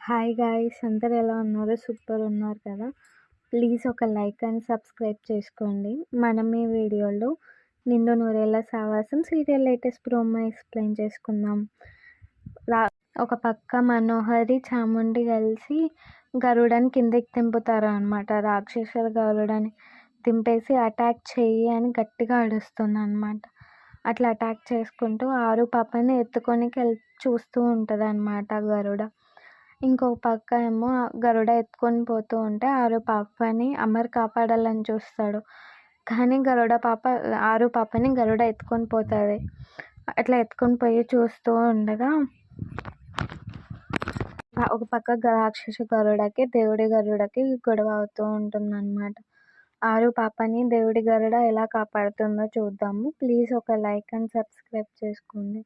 Hi guys అందరు ఎలా ఉన్నారు? సూపర్ ఉన్నారు కదా! ప్లీజ్ ఒక లైక్ అండ్ సబ్స్క్రైబ్ చేసుకోండి. మనం ఈ వీడియోలో 'నిండు నూరేళ్ల సావాసం' సీరియల్ లేటెస్ట్ ప్రోమో ఎక్స్‌ప్లెయిన్ చేసుకుందాం. రా ఒక పక్క మనోహరి, చాముండి కలిసి గరుడని కిందకి దింపుతారనమాట. రాక్షసుల గరుడని దింపేసి అటాక్ చెయ్యి అని గట్టిగా అరుస్తుందనమాట. అట్లా అటాక్ చేసుకుంటూ ఆరు పాపని చూస్తూ ఉంటుందన్నమాట గరుడ. ఇంకో పక్క ఏమో గరుడ ఎత్తుకొని పోతూ ఉంటే ఆరు పాపని అమర్ కాపాడాలని చూస్తాడు. కానీ ఆరు పాపని గరుడ ఎత్తుకొని పోతుంది. అట్లా ఎత్తుకొని పోయి చూస్తూ ఉండగా ఒక పక్క రాక్షస గరుడకి దేవుడి గరుడకి గొడవ అవుతూ ఉంటుందన్నమాట. ఆరు పాపని దేవుడి గరుడ ఎలా కాపాడుతుందో చూద్దాము. ప్లీజ్ ఒక లైక్ అండ్ సబ్స్క్రైబ్ చేసుకోండి.